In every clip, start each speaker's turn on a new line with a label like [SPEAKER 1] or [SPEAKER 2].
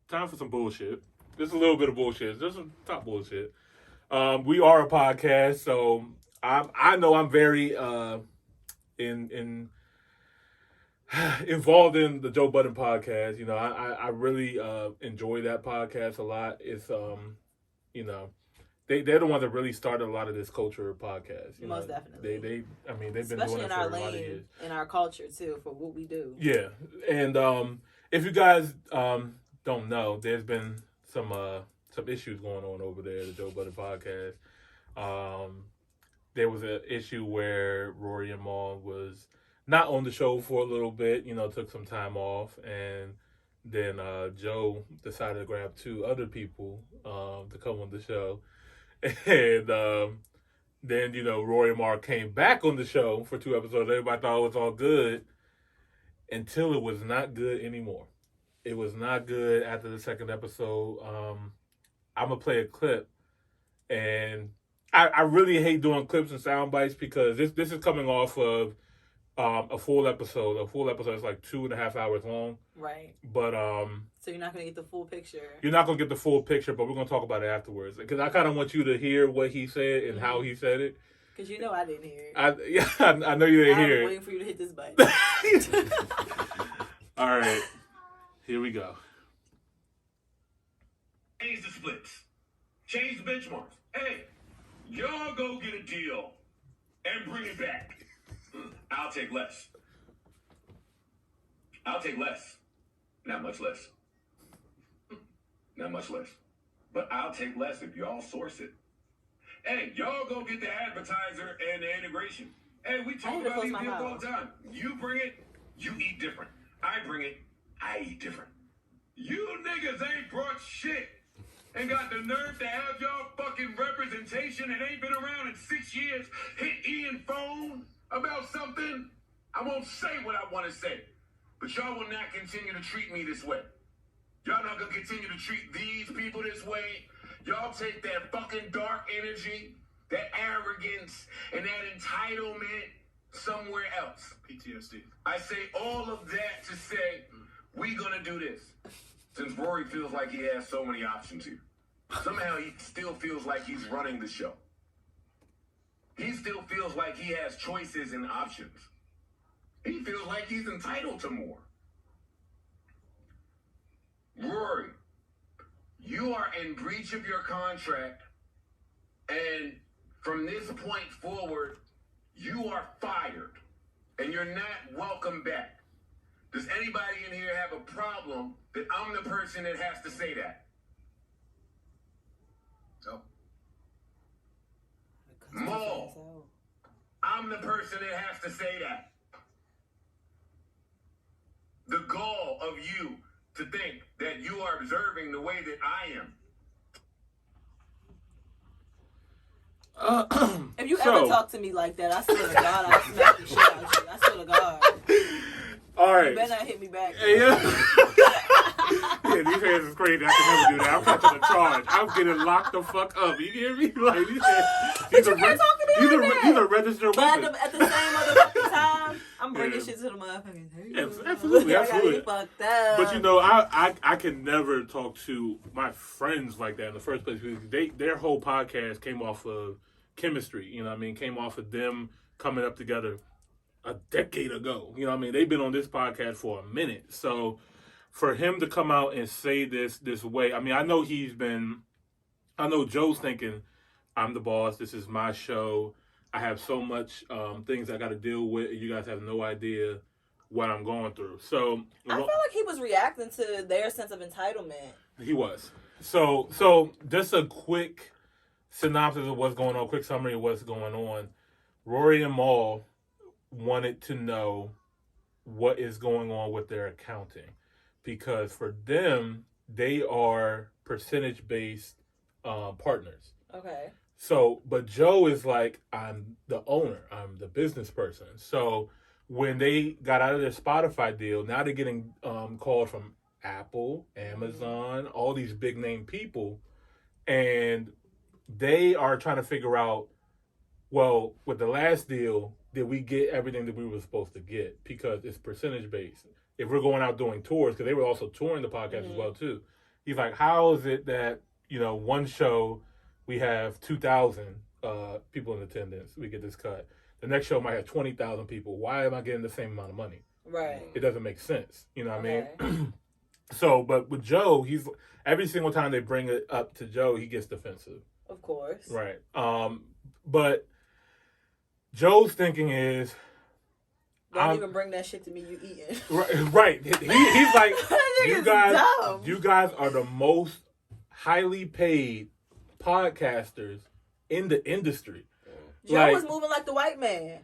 [SPEAKER 1] time for some bullshit. Just a little bit of bullshit. Just some top bullshit. We are a podcast, so I know I'm very in involved in the Joe Budden podcast. You know, I really enjoy that podcast a lot. It's you know, they're the ones that really started a lot of this culture podcast.
[SPEAKER 2] Most definitely.
[SPEAKER 1] They've been
[SPEAKER 2] especially
[SPEAKER 1] doing it for a lot of years.
[SPEAKER 2] In our culture too, for what we do.
[SPEAKER 1] Yeah, and if you guys don't know, there's been some issues going on over there at the Joe Budden podcast. There was an issue where Rory and Maul was not on the show for a little bit, you know, took some time off, and then Joe decided to grab two other people to come on the show. And then, you know, Rory and Maul came back on the show for 2 episodes. Everybody thought it was all good until it was not good anymore. It was not good after the second episode. I'm going to play a clip, and I really hate doing clips and sound bites because this is coming off of a full episode. A full episode is like 2.5 hours long.
[SPEAKER 2] Right.
[SPEAKER 1] But
[SPEAKER 2] so you're not gonna get the full picture.
[SPEAKER 1] You're not gonna get the full picture, but we're gonna talk about it afterwards. Because I kind of want you to hear what he said and how he said it.
[SPEAKER 2] Because you know I didn't hear it.
[SPEAKER 1] I know you didn't hear it.
[SPEAKER 2] I'm waiting for you to hit this button.
[SPEAKER 1] All right, here we go.
[SPEAKER 3] Change the splits. Change the benchmarks. Hey, y'all go get a deal and bring it back. I'll take less. I'll take less. Not much less. Not much less. But I'll take less if y'all source it. Hey, y'all go get the advertiser and the integration. Hey, we talk about these deals all the time. You bring it, you eat different. I bring it, I eat different. You niggas ain't brought shit and got the nerve to have y'all fucking representation and ain't been around in 6 years. Hit Ian phone about something. I won't say what I want to say, but y'all will not continue to treat me this way. Y'all not gonna continue to treat these people this way. Y'all take that fucking dark energy, that arrogance, and that entitlement somewhere else.
[SPEAKER 4] PTSD.
[SPEAKER 3] I say all of that to say, we gonna do this. Since Rory feels like he has so many options here. Somehow he still feels like he's running the show. He still feels like he has choices and options. He feels like he's entitled to more. Rory, you are in breach of your contract, and from this point forward, you are fired, and you're not welcome back. Does anybody in here have a problem that I'm the person that has to say that? No. Mo, I'm the person that has to say that. The gall of you to think that you are observing the way that I
[SPEAKER 2] am. If you ever talk to me like that, I swear to God, I'll smack the shit out of you. I swear to God.
[SPEAKER 1] All right.
[SPEAKER 2] You better not hit me back.
[SPEAKER 1] Yeah. Yeah, these hands is crazy. I can never do that. I'm catching a charge. I'm getting locked the fuck up. You hear me? Like these are registered weapons.
[SPEAKER 2] At the same motherfucking time, I'm bringing shit to the motherfucking table.
[SPEAKER 1] Yes, absolutely.
[SPEAKER 2] Fucked up.
[SPEAKER 1] But you know, I can never talk to my friends like that in the first place because their whole podcast came off of chemistry. You know what I mean? Came off of them coming up together a decade ago. You know what I mean? They've been on this podcast for a minute. So for him to come out and say this way, I mean, I know Joe's thinking, I'm the boss. This is my show. I have so much things I got to deal with. You guys have no idea what I'm going through. So
[SPEAKER 2] I feel like he was reacting to their sense of entitlement.
[SPEAKER 1] He was. So just a quick synopsis of what's going on, quick summary of what's going on. Rory and Maul wanted to know what is going on with their accounting. Because for them, they are percentage-based partners.
[SPEAKER 2] Okay.
[SPEAKER 1] So, but Joe is like, I'm the owner. I'm the business person. So when they got out of their Spotify deal, now they're getting called from Apple, Amazon, all these big-name people. And they are trying to figure out, well, with the last deal, did we get everything that we were supposed to get? Because it's percentage-based. If we're going out doing tours, because they were also touring the podcast as well, too. He's like, how is it that, one show we have 2,000 people in attendance, we get this cut. The next show might have 20,000 people. Why am I getting the same amount of money?
[SPEAKER 2] Right.
[SPEAKER 1] It doesn't make sense. You know what I mean? So, but with Joe, he's every single time they bring it up to Joe, he gets defensive.
[SPEAKER 2] Of course.
[SPEAKER 1] Right. But Joe's thinking is,
[SPEAKER 2] don't even bring that shit to me. You eating?
[SPEAKER 1] Right. He's like, you guys are the most highly paid podcasters in the industry.
[SPEAKER 2] Joe was moving like the white man.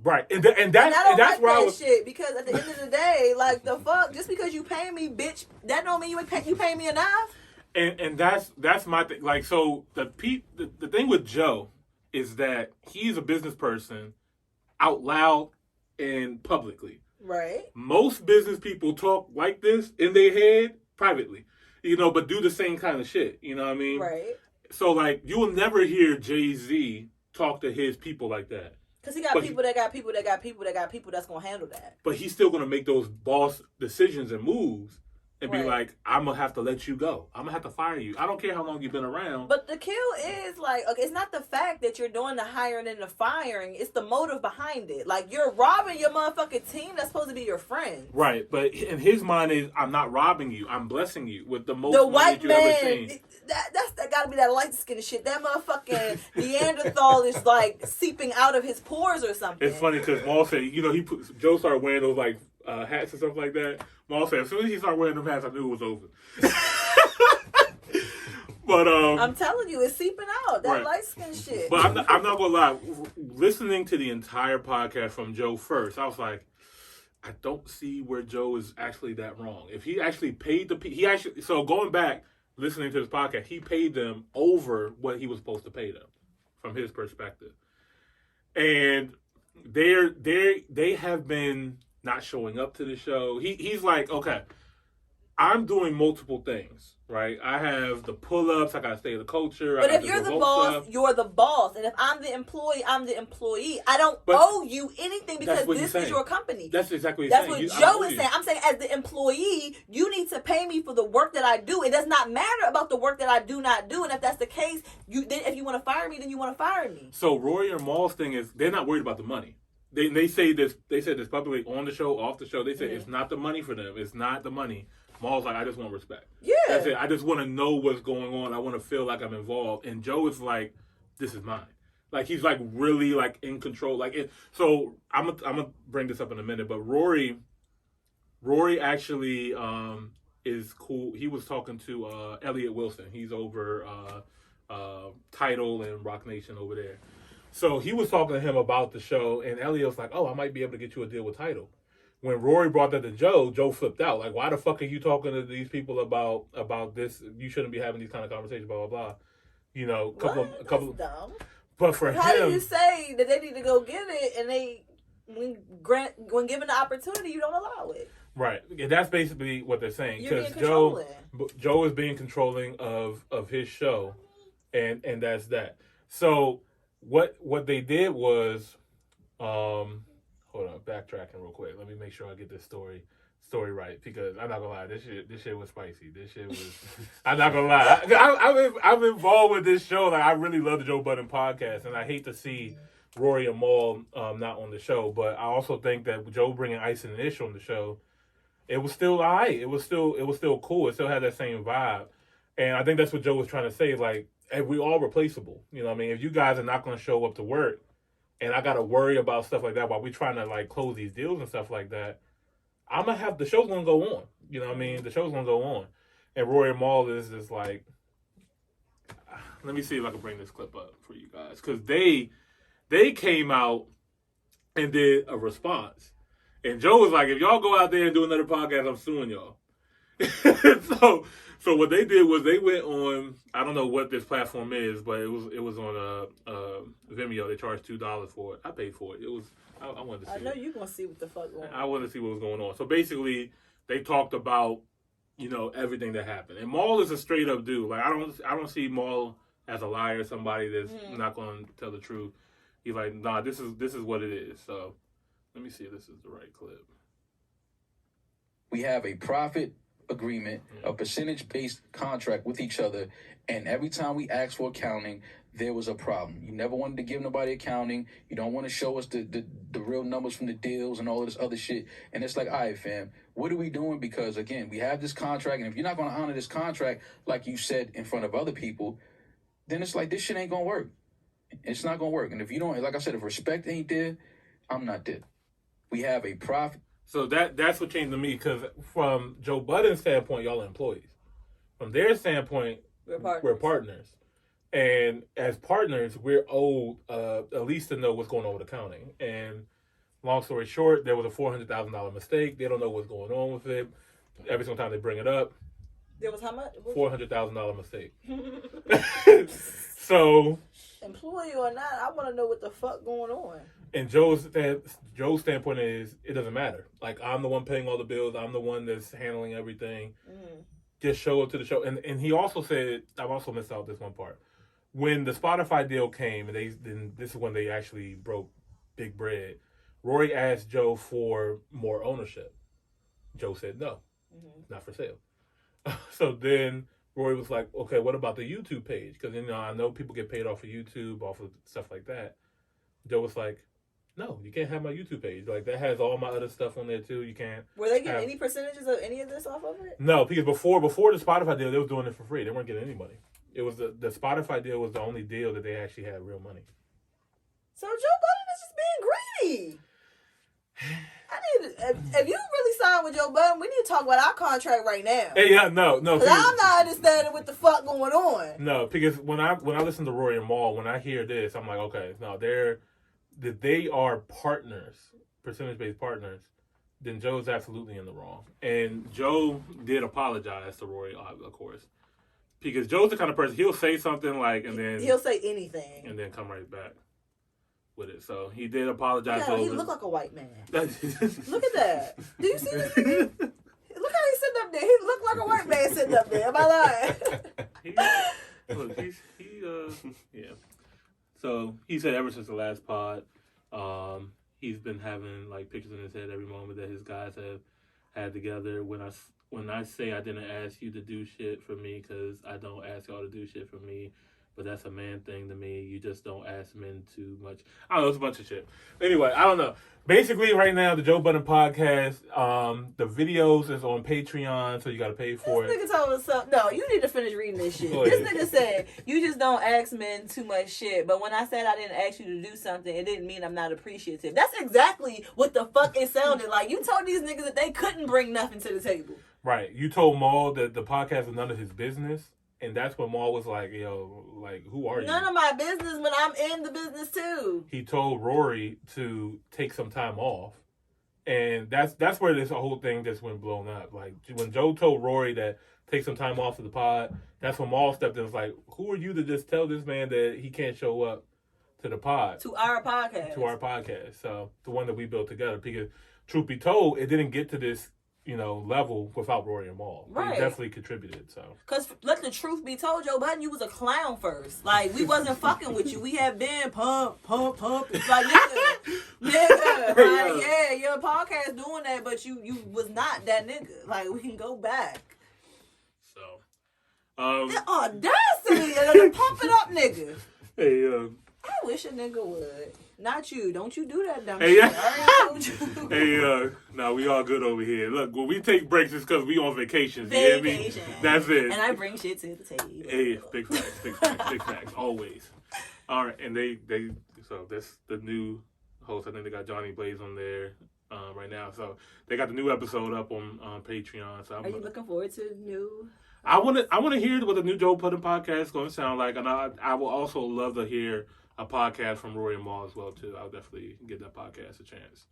[SPEAKER 1] Right, and that's where I was
[SPEAKER 2] shit, because at the end of the day, like, the fuck, just because you pay me, bitch, that don't mean you pay me enough.
[SPEAKER 1] And that's my thing. Like, so the thing with Joe is that he's a business person out loud and publicly.
[SPEAKER 2] Right.
[SPEAKER 1] Most business people talk like this in their head privately, but do the same kind of shit. You know what I mean?
[SPEAKER 2] Right.
[SPEAKER 1] So, like, you will never hear Jay-Z talk to his people like that.
[SPEAKER 2] Because he got people that got people that got people that got people that's going to handle that.
[SPEAKER 1] But he's still going to make those boss decisions and moves and be like, I'm going to have to let you go. I'm going to have to fire you. I don't care how long you've been around.
[SPEAKER 2] But the kill is, like, okay, it's not the fact that you're doing the hiring and the firing. It's the motive behind it. Like, you're robbing your motherfucking team that's supposed to be your friend.
[SPEAKER 1] Right. But in his mind is, I'm not robbing you. I'm blessing you with the most
[SPEAKER 2] the
[SPEAKER 1] money
[SPEAKER 2] white
[SPEAKER 1] that you
[SPEAKER 2] man,
[SPEAKER 1] ever seen.
[SPEAKER 2] That got to be that light skin shit. That motherfucking Neanderthal is, like, seeping out of his pores or something.
[SPEAKER 1] It's funny because Maul said, Joe started wearing those, like, hats and stuff like that. Maul said, as soon as he started wearing them hats, I knew it was over. But
[SPEAKER 2] I'm telling you, it's seeping out. That light skin shit.
[SPEAKER 1] But I'm not gonna lie. Listening to the entire podcast from Joe first, I was like, I don't see where Joe is actually that wrong. If he actually paid so going back listening to this podcast, he paid them over what he was supposed to pay them from his perspective, and they have been not showing up to the show. He's like, okay, I'm doing multiple things, right? I have the pull-ups. I got to stay in the culture.
[SPEAKER 2] But if you're the boss, you're the boss. And if I'm the employee, I'm the employee. I don't owe you anything because this is your company.
[SPEAKER 1] That's exactly what
[SPEAKER 2] he's saying. That's what Joe is saying. I'm saying as the employee, you need to pay me for the work that I do. It does not matter about the work that I do not do. And if that's the case, if you want to fire me, then you want to fire me.
[SPEAKER 1] So Rory and Maul's thing is they're not worried about the money. They say this. They said this publicly on the show, off the show. They said it's not the money for them. It's not the money. Maul's like, I just want respect.
[SPEAKER 2] Yeah.
[SPEAKER 1] That's it. I just want to know what's going on. I want to feel like I'm involved. And Joe is like, this is mine. Like, he's like really like in control. Like it. So I'm gonna bring this up in a minute. But Rory actually is cool. He was talking to Elliot Wilson. He's over Tidal and Rock Nation over there. So he was talking to him about the show, and Elliot was like, oh, I might be able to get you a deal with Tidal. When Rory brought that to Joe flipped out. Like, why the fuck are you talking to these people about this? You shouldn't be having these kind of conversations, blah, blah, blah. A couple.
[SPEAKER 2] Dumb.
[SPEAKER 1] But for
[SPEAKER 2] how
[SPEAKER 1] him.
[SPEAKER 2] Do you say that they need to go get it, and when given the opportunity, you don't allow it?
[SPEAKER 1] Right. And that's basically what they're saying.
[SPEAKER 2] You're being controlling.
[SPEAKER 1] Joe is being controlling of his show, and that's that. So what they did was, hold on, backtracking real quick. Let me make sure I get this story right, because I'm not gonna lie, this shit was spicy. This shit was. I'm not gonna lie. I'm involved with this show. Like, I really love the Joe Budden podcast, and I hate to see Rory and Maul not on the show. But I also think that Joe bringing Ice and Ish on the show, it was still alright. It was still cool. It still had that same vibe, and I think that's what Joe was trying to say. Like, hey, we all replaceable. You know what I mean? If you guys are not gonna show up to work, and I gotta worry about stuff like that while we trying to like close these deals and stuff like that, I'm gonna have the show's gonna go on. You know what I mean? The show's gonna go on. And Rory and Maul is just like, let me see if I can bring this clip up for you guys, because they came out and did a response, and Joe was like, if y'all go out there and do another podcast, I'm suing y'all. So what they did was they went on, I don't know what this platform is, but it was on Vimeo. They charged $2 for it. I paid for it. It was I wanted to see.
[SPEAKER 2] I know you're gonna see what the fuck going on.
[SPEAKER 1] I wanted to see what was going on. So basically, they talked about everything that happened. And Maul is a straight up dude. Like, I don't see Maul as a liar, somebody that's not going to tell the truth. He's like, nah, this is what it is. So let me see if this is the right clip.
[SPEAKER 4] We have a prophet, agreement, a percentage-based contract with each other, and every time we asked for accounting, there was a problem. You never wanted to give nobody accounting. You don't want to show us the real numbers from the deals and all of this other shit. And it's like, all right, fam, what are we doing? Because, again, we have this contract, and if you're not going to honor this contract, like you said in front of other people, then it's like, this shit ain't going to work. It's not going to work. And if you don't, like I said, if respect ain't there, I'm not there. We have a profit.
[SPEAKER 1] So that's what changed to me, because from Joe Budden's standpoint, y'all are employees. From their standpoint, we're partners. And as partners, we're owed at least to know what's going on with accounting. And long story short, there was a $400,000 mistake. They don't know what's going on with it. Every single time they bring it up,
[SPEAKER 2] there was how much?
[SPEAKER 1] $400,000 mistake. So,
[SPEAKER 2] employee or not, I want to know what the fuck going on.
[SPEAKER 1] And Joe's standpoint is, it doesn't matter. Like, I'm the one paying all the bills. I'm the one that's handling everything. Just show up to the show. And he also said, I've also missed out this one part. When the Spotify deal came, and this is when they actually broke big bread, Rory asked Joe for more ownership. Joe said no, not for sale. So then Rory was like, okay, what about the YouTube page? Because, I know people get paid off of YouTube, off of stuff like that. Joe was like, no, you can't have my YouTube page. Like, that has all my other stuff on there, too. You can't.
[SPEAKER 2] Were they getting any percentages of any of this off of it?
[SPEAKER 1] No, because before the Spotify deal, they was doing it for free. They weren't getting any money. It was the Spotify deal was the only deal that they actually had real money.
[SPEAKER 2] So Joe Budden is just being greedy. If you really signed with Joe Budden, we need to talk about our contract right now.
[SPEAKER 1] Hey, yeah, no.
[SPEAKER 2] Because I'm not understanding what the fuck going on.
[SPEAKER 1] No, because when I listen to Rory and Mal, when I hear this, I'm like, okay, no, they are partners, percentage-based partners, then Joe's absolutely in the wrong. And Joe did apologize to Rory, of course. Because Joe's the kind of person, he'll say something like, and then...
[SPEAKER 2] He'll say anything.
[SPEAKER 1] And then come right back with it. So he did apologize.
[SPEAKER 2] Yeah, he looked like a white man. Look at that. Do you see this? Look how he's sitting up there. He looked like a white man sitting up there. Am I lying?
[SPEAKER 1] Yeah. So he said ever since the last pod, he's been having like pictures in his head every moment that his guys have had together. When I say I didn't ask you to do shit for me, because I don't ask y'all to do shit for me, but that's a man thing to me. You just don't ask men too much. I don't know, it's a bunch of shit. Anyway, I don't know. Basically, right now, the Joe Budden podcast, the videos is on Patreon, so you got to pay for it.
[SPEAKER 2] This nigga told us something. No, you need to finish reading this shit. This nigga said, you just don't ask men too much shit, but when I said I didn't ask you to do something, it didn't mean I'm not appreciative. That's exactly what the fuck it sounded like. You told these niggas that they couldn't bring nothing to the table.
[SPEAKER 1] Right. You told Maul that the podcast was none of his business. And that's when Maul was like, yo, like, who are you?
[SPEAKER 2] None of my business when I'm in the business too.
[SPEAKER 1] He told Rory to take some time off. And that's where this whole thing just went blown up. Like, when Joe told Rory that take some time off of the pod, that's when Maul stepped in and was like, who are you to just tell this man that he can't show up to the pod?
[SPEAKER 2] To our podcast.
[SPEAKER 1] To our podcast. So, the one that we built together. Because, truth be told, it didn't get to this level without Rory and Maul. Right. They definitely contributed, so.
[SPEAKER 2] Because let the truth be told, Joe Budden, you was a clown first. Like, we wasn't fucking with you. We had been pump. It's like, nigga, like, yeah, your podcast doing that, but you was not that nigga. Like, we can go back.
[SPEAKER 1] So.
[SPEAKER 2] The audacity of the pump it up nigga.
[SPEAKER 1] Hey,
[SPEAKER 2] I wish a nigga would. Not you. Don't you do that dumb
[SPEAKER 1] shit.
[SPEAKER 2] I already told you.
[SPEAKER 1] Hey, no, we all good over here. Look, when we take breaks, it's because we on vacations.
[SPEAKER 2] Vacation.
[SPEAKER 1] You hear me? That's it.
[SPEAKER 2] And I bring shit to the table.
[SPEAKER 1] Hey, big facts, always. All right, and so that's the new host. I think they got Johnny Blaze on there right now. So they got the new episode up on Patreon. So
[SPEAKER 2] are you looking forward to new?
[SPEAKER 1] I want to hear what the new Joe Budden podcast is going to sound like, and I will also love to hear a podcast from Rory and Maul as well too. I'll definitely give that podcast a chance.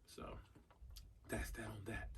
[SPEAKER 1] So that's that on that.